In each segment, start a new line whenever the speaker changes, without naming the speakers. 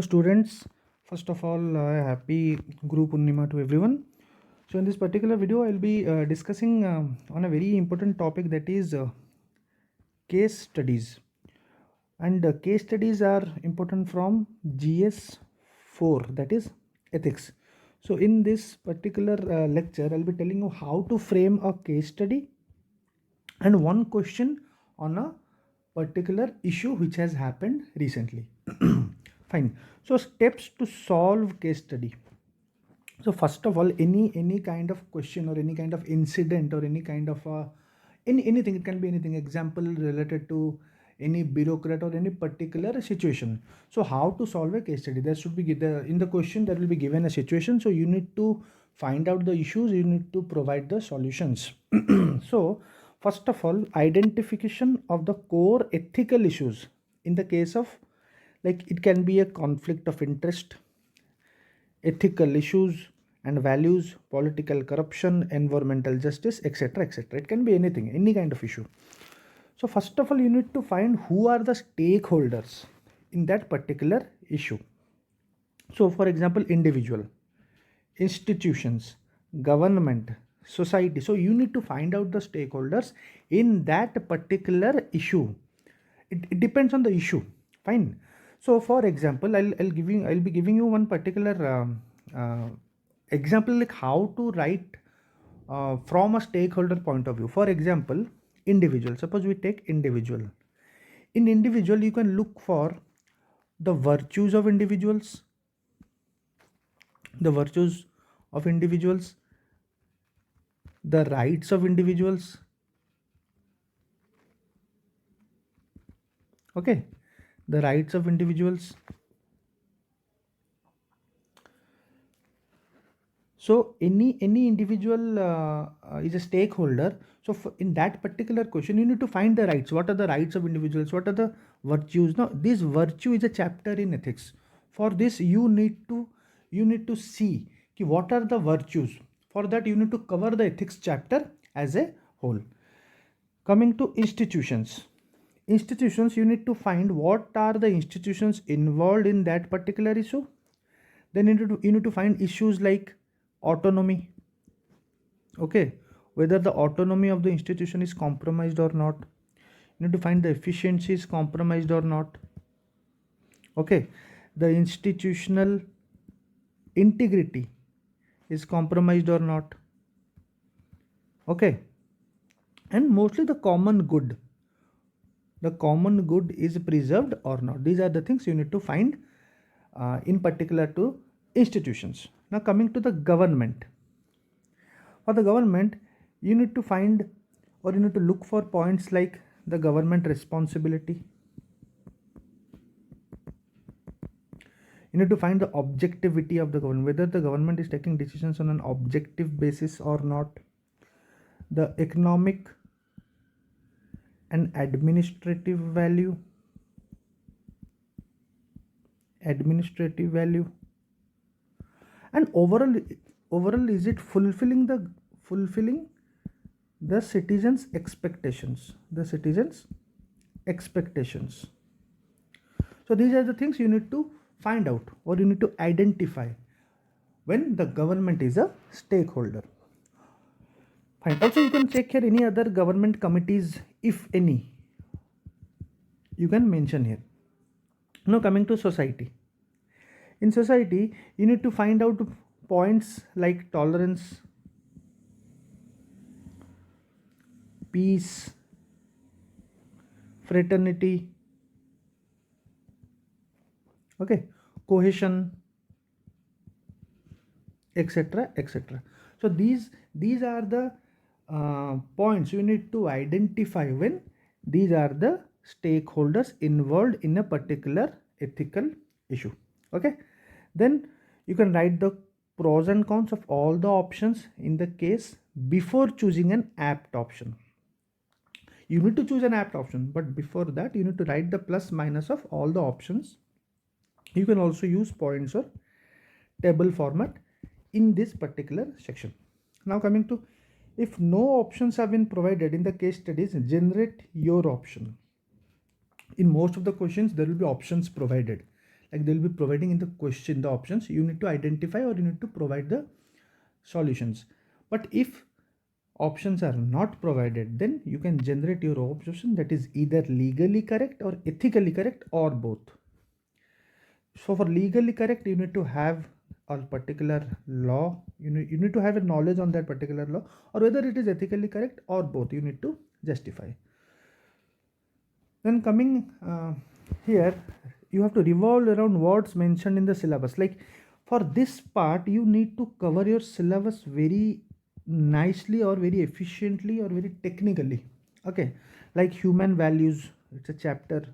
students, first of all, happy Guru Purnima to everyone. So in this particular video, I'll be discussing on a very important topic, that is case studies. And case studies are important from GS 4, that is ethics. So in this particular lecture, I'll be telling you how to frame a case study and one question on a particular issue which has happened recently. Fine. So steps to solve case study. So first of all, any kind of question or any kind of incident or any kind of anything, it can be anything, example related to any bureaucrat or any particular situation. So how to solve a case study? There should be in the question there will be given a situation. So you need to find out the issues, you need to provide the solutions. So first of all, identification of the core ethical issues. In the case of, like, it can be a conflict of interest, ethical issues and values, political corruption, environmental justice, etc., etc. It can be anything, any kind of issue. So first of all, you need to find who are the stakeholders in that particular issue. So for example, individual, institutions, government, society. So you need to find out the stakeholders in that particular issue. It depends on the issue. Fine. So for example, I'll be giving you one particular example, like how to write from a stakeholder point of view. For example, individual. Suppose we take individual. In individual, you can look for the virtues of individuals, the rights of individuals. Okay, the rights of individuals. So any individual is a stakeholder. So in that particular question, you need to find the rights. What are the rights of individuals? What are the virtues? Now, this virtue is a chapter in ethics. For this, you need to see what are the virtues. For that, you need to cover the ethics chapter as a whole. Coming to institutions. Institutions, you need to find what are the institutions involved in that particular issue. Then you need to find issues like autonomy. Okay, whether the autonomy of the institution is compromised or not. You need to find the efficiency is compromised or not. Okay, the institutional integrity is compromised or not. Okay, and mostly the common good is preserved or not. These are the things you need to find in particular to institutions. Now coming to the government. For the government, you need to find, or you need to look for points like the government responsibility. You need to find the objectivity of the government, whether the government is taking decisions on an objective basis or not. The economic and administrative value. And overall, is it fulfilling the citizens' expectations? So these are the things you need to find out, or you need to identify when the government is a stakeholder. Fine. Also, you can check here any other government committees, if any, you can mention here. Now coming to society. In society, you need to find out points like tolerance, peace, fraternity, okay, cohesion, etc., etc. So these are the points you need to identify when these are the stakeholders involved in a particular ethical issue. Okay, then you can write the pros and cons of all the options in the case before choosing an apt option. You need to choose an apt option, but before that you need to write the plus minus of all the options. You can also use points or table format in this particular section. Now coming to, if no options have been provided in the case studies, generate your option. In most of the questions there will be options provided, like they'll be providing in the question the options. You need to identify or you need to provide the solutions. But if options are not provided, then you can generate your option that is either legally correct or ethically correct or both. So for legally correct, you need to have a particular law, you need to have a knowledge on that particular law, or whether it is ethically correct or both, you need to justify. Then coming here, you have to revolve around words mentioned in the syllabus. Like for this part, you need to cover your syllabus very nicely or very efficiently or very technically. Okay, like human values, it's a chapter.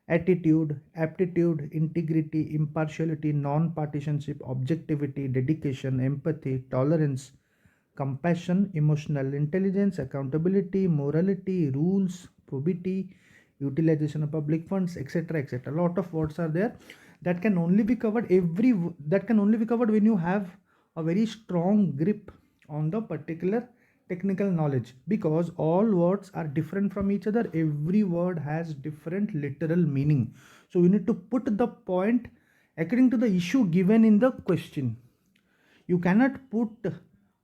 Attitude, aptitude, integrity, impartiality, non-partisanship, objectivity, dedication, empathy, tolerance, compassion, emotional intelligence, accountability, morality, rules, probity, utilization of public funds, etc., etc. A lot of words are there that can only be covered when you have a very strong grip on the particular technical knowledge, because all words are different from each other. Every word has different literal meaning, so you need to put the point according to the issue given in the question. You cannot put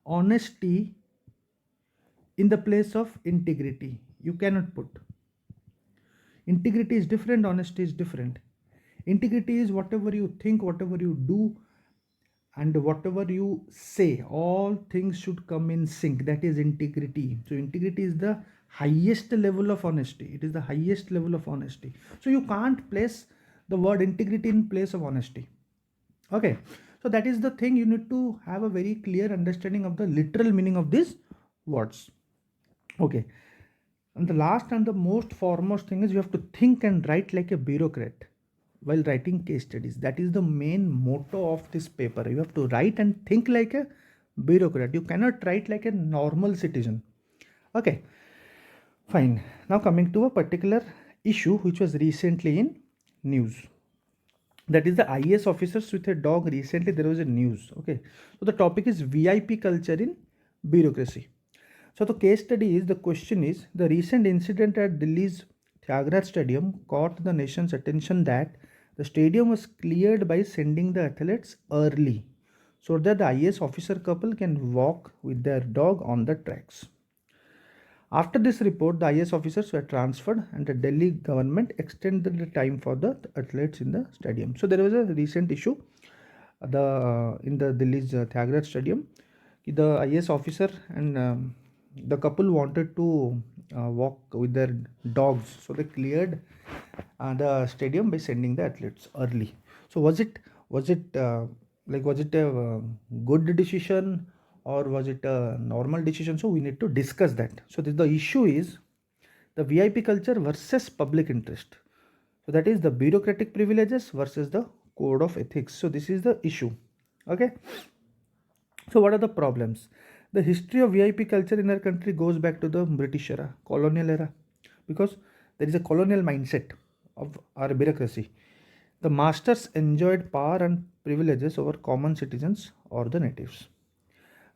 honesty in the place of integrity. You cannot put. Integrity is different, honesty is different. Integrity is whatever you think, whatever you do, and whatever you say, all things should come in sync. That is integrity. So integrity is the highest level of honesty. It is the highest level of honesty. So you can't place the word integrity in place of honesty. Okay, so that is the thing. You need to have a very clear understanding of the literal meaning of these words. Okay, and the last and the most foremost thing is you have to think and write like a bureaucrat while writing case studies. That is the main motto of this paper. You have to write and think like a bureaucrat. You cannot write like a normal citizen. Okay, fine. Now coming to a particular issue which was recently in news. That is the IAS officers with a dog. Recently there was a news. Okay, so the topic is VIP culture in bureaucracy. So the case study is, the question is, the recent incident at Delhi's Thiagraj Stadium caught the nation's attention that the stadium was cleared by sending the athletes early so that the IAS officer couple can walk with their dog on the tracks. After this report, the IAS officers were transferred and the Delhi government extended the time for the athletes in the stadium. So there was a recent issue in the Delhi's Thiagraj Stadium. The IAS officer and the couple wanted to walk with their dogs, so they cleared the stadium by sending the athletes early. So was it a good decision, or was it a normal decision? So we need to discuss that. So the issue is the VIP culture versus public interest. So that is the bureaucratic privileges versus the code of ethics. So this is the issue. Okay, so what are the problems? The history of VIP culture in our country goes back to the British era, colonial era, because there is a colonial mindset of our bureaucracy. The masters enjoyed power and privileges over common citizens or the natives.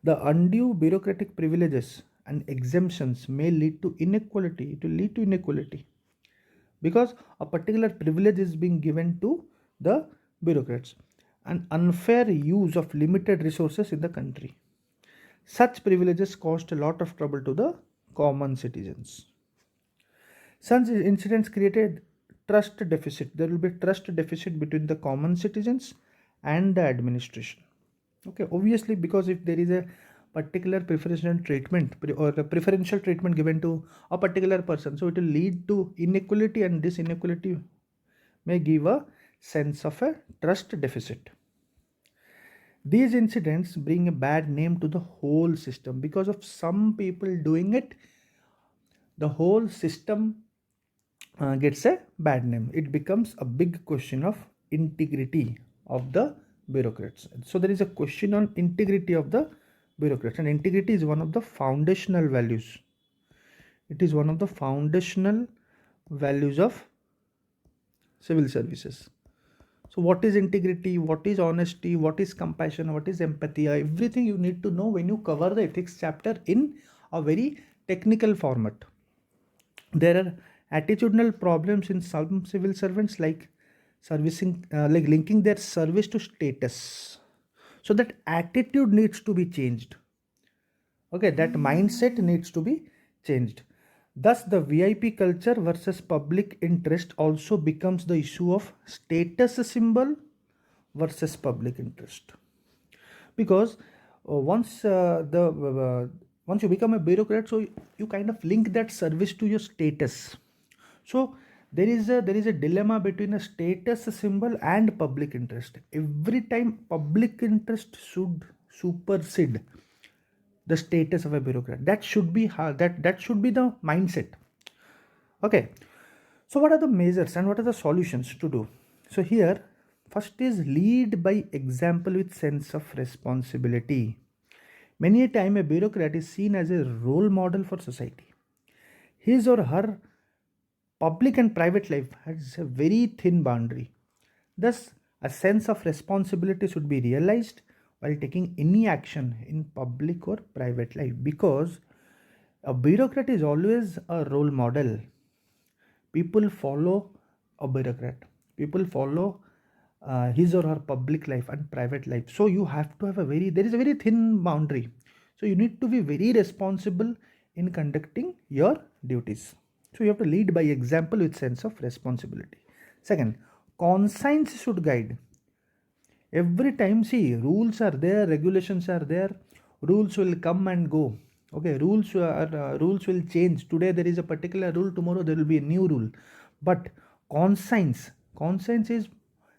The undue bureaucratic privileges and exemptions may lead to inequality. It will lead to inequality because a particular privilege is being given to the bureaucrats, and unfair use of limited resources in the country. Such privileges caused a lot of trouble to the common citizens. Such incidents created trust deficit. There will be trust deficit between the common citizens and the administration. Okay, obviously, because if there is a particular preferential treatment or a preferential treatment given to a particular person, so it will lead to inequality, and this inequality may give a sense of a trust deficit. These incidents bring a bad name to the whole system. Because of some people doing it, the whole system gets a bad name. It becomes a big question of integrity of the bureaucrats. So there is a question on integrity of the bureaucrats, and integrity is one of the foundational values. It is one of the foundational values of civil services. So what is integrity, what is honesty, what is compassion, what is empathy? Everything you need to know when you cover the ethics chapter in a very technical format. There are attitudinal problems in some civil servants, like servicing, like linking their service to status. So that attitude needs to be changed. Okay, that mindset needs to be changed. Thus, the VIP culture versus public interest also becomes the issue of status symbol versus public interest. Because once you become a bureaucrat, so you kind of link that service to your status. So there is a dilemma between a status symbol and public interest. Every time public interest should supersede the status of a bureaucrat. That should be that should be the mindset. Okay. So what are the measures and what are the solutions to do? So here, first is lead by example with sense of responsibility. Many a time a bureaucrat is seen as a role model for society. His or her public and private life has a very thin boundary. Thus, a sense of responsibility should be realized while taking any action in public or private life, because a bureaucrat is always a role model. People follow a bureaucrat. People follow his or her public life and private life. So you have to have there is a very thin boundary. So you need to be very responsible in conducting your duties. So you have to lead by example with sense of responsibility. Second, conscience should guide. Every time, see, rules are there, regulations are there, rules will come and go. Okay, rules will change. Today there is a particular rule, tomorrow there will be a new rule. But conscience is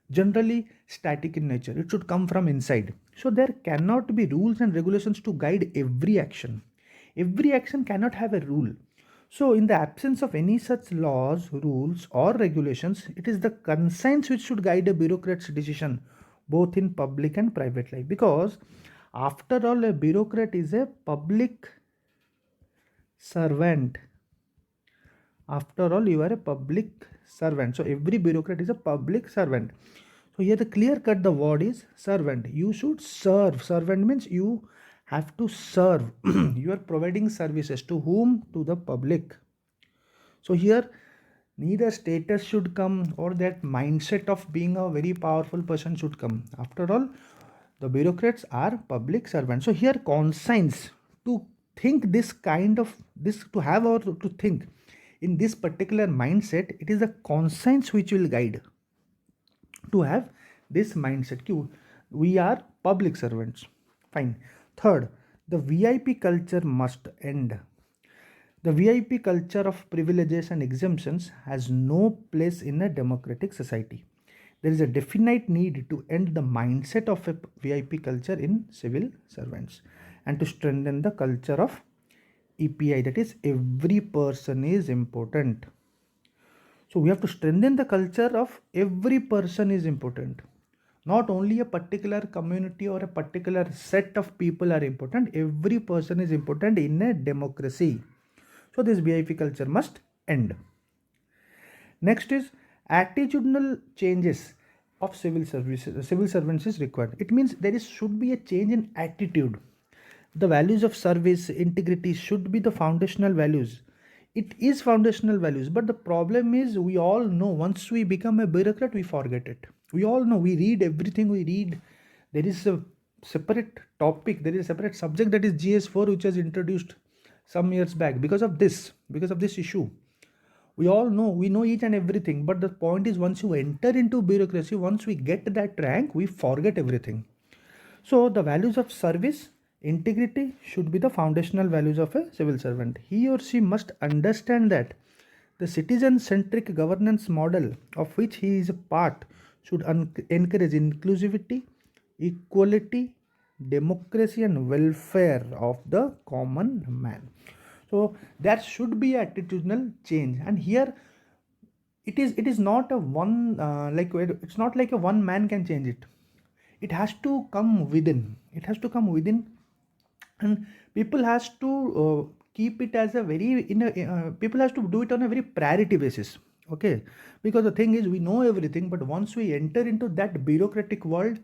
generally static in nature. It should come from inside. So there cannot be rules and regulations to guide every action. Every action cannot have a rule. So in the absence of any such laws, rules or regulations, it is the conscience which should guide a bureaucrat's decision both in public and private life. Because after all, a bureaucrat is a public servant. After all, you are a public servant. So every bureaucrat is a public servant. So here the clear cut, the word is servant. You should serve. Servant means you have to serve. You are providing services to whom? To the public. So here neither status should come or that mindset of being a very powerful person should come. After all, the bureaucrats are public servants. So here conscience, to think this kind of this, to have or to think in this particular mindset, it is the conscience which will guide to have this mindset. We are public servants. Fine. Third, the VIP culture must end. The VIP culture of privileges and exemptions has no place in a democratic society. There is a definite need to end the mindset of a VIP culture in civil servants and to strengthen the culture of EPI, that is, every person is important. So we have to strengthen the culture of every person is important. Not only a particular community or a particular set of people are important, every person is important in a democracy. So this VIP culture must end. Next is attitudinal changes of civil servants is required. It means should be a change in attitude. The values of service, integrity should be the foundational values. It is foundational values, but the problem is, we all know once we become a bureaucrat, we forget it. We all know, we read everything we read. There is a separate topic, there is a separate subject, that is GS4, which was introduced some years back because of this issue. We all know, we know each and everything, but the point is, once you enter into bureaucracy, once we get that rank, we forget everything. So the values of service, integrity should be the foundational values of a civil servant. He or she must understand that the citizen-centric governance model of which he is a part should encourage inclusivity, equality, democracy and welfare of the common man. So there should be attitudinal change, and here it is not a one it's not like a one man can change it. It has to come within. And people has to keep it as a very people has to do it on a very priority basis. Okay, because the thing is, we know everything, but once we enter into that bureaucratic world,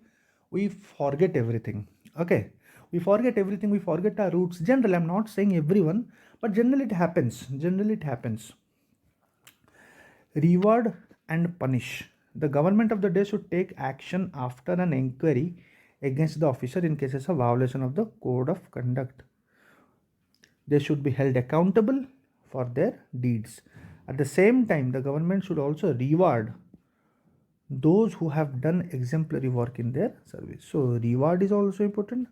we forget everything. Okay, we forget everything, we forget our roots. Generally, I'm not saying everyone, but generally it happens. Reward and punish. the government of the day should take action after an inquiry against the officer in cases of violation of the code of conduct. They should be held accountable for their deeds. At the same time, the government should also reward those who have done exemplary work in their service. So reward is also important,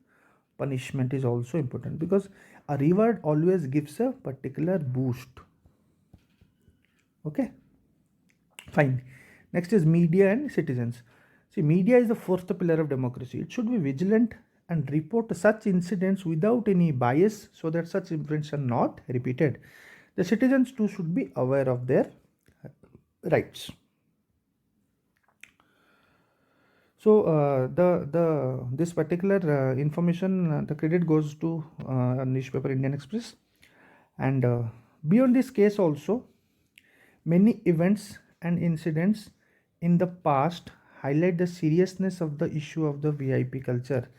punishment is also important, because a reward always gives a particular boost. Okay, fine. Next is media and citizens. See, media is the fourth pillar of democracy. It should be vigilant and report such incidents without any bias so that such events are not repeated. The citizens too should be aware of their rights. So this particular information, the credit goes to newspaper Indian Express. And beyond this case also, many events and incidents in the past highlight the seriousness of the issue of the VIP culture.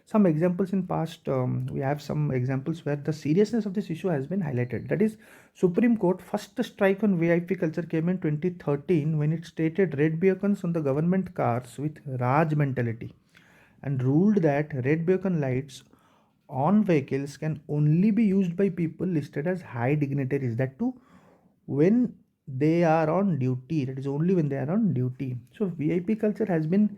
Some examples in past, we have some examples where the seriousness of this issue has been highlighted. That is, Supreme Court first strike on VIP culture came in 2013 when it stated red beacons on the government cars with Raj mentality and ruled that red beacon lights on vehicles can only be used by people listed as high dignitaries, that too when they are on duty. That is only when they are on duty. So VIP culture has been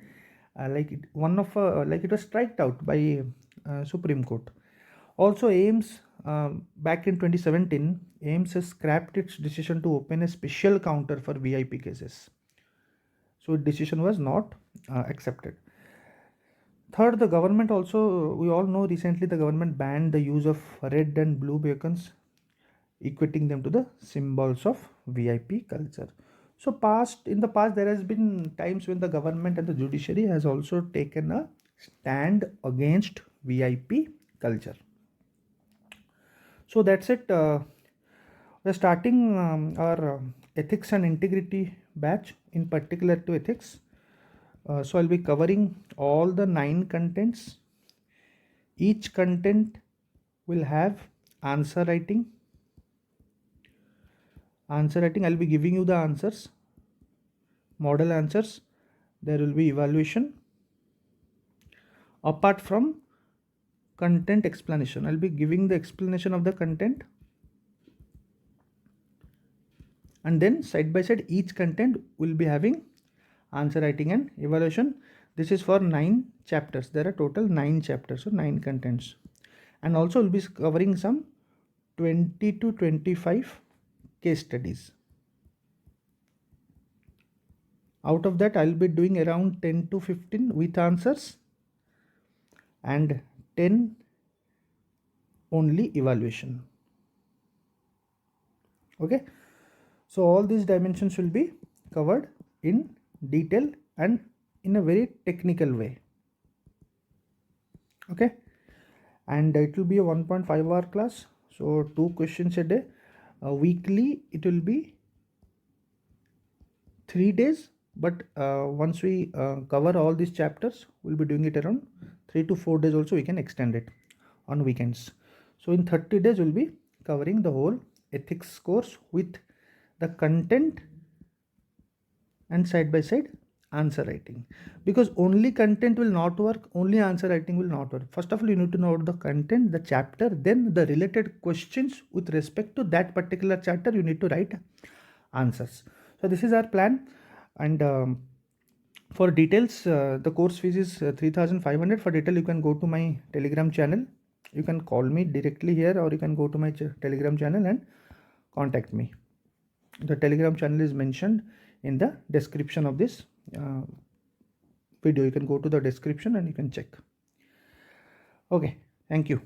it was striked out by Supreme Court. Also, AIMS back in 2017, AIMS has scrapped its decision to open a special counter for VIP cases. So decision was not accepted. Third, the government also, we all know recently the government banned the use of red and blue beacons, equating them to the symbols of VIP culture. So in the past there has been times when the government and the judiciary has also taken a stand against VIP culture. So that's it. We're starting our ethics and integrity batch, in particular to ethics. So I'll be covering all the 9 contents. Each content will have answer writing. I'll be giving you the answers, model answers. There will be evaluation. Apart from content explanation, I'll be giving the explanation of the content, and then side by side each content will be having answer writing and evaluation. This is for 9 chapters. There are total 9 chapters, so 9 contents. And also we'll be covering some 20 to 25 case studies. Out of that, I'll be doing around 10 to 15 with answers and 10 only evaluation. Okay, so all these dimensions will be covered in detail and in a very technical way. Okay, and it will be a 1.5 hour class, so 2 questions a day. Weekly it will be 3 days, but once we cover all these chapters, we'll be doing it around 3 to 4 days. Also we can extend it on weekends. So in 30 days we'll be covering the whole ethics course with the content and side by side answer writing, because only content will not work, only answer writing will not work. First of all, you need to know the content, the chapter, then the related questions with respect to that particular chapter you need to write answers. So this is our plan. And for details, the course fees is 3,500. For detail, you can go to my Telegram channel. You can call me directly here, or you can go to my Telegram channel and contact me. The Telegram channel is mentioned in the description of this video. You can go to the description and you can check. Okay, thank you.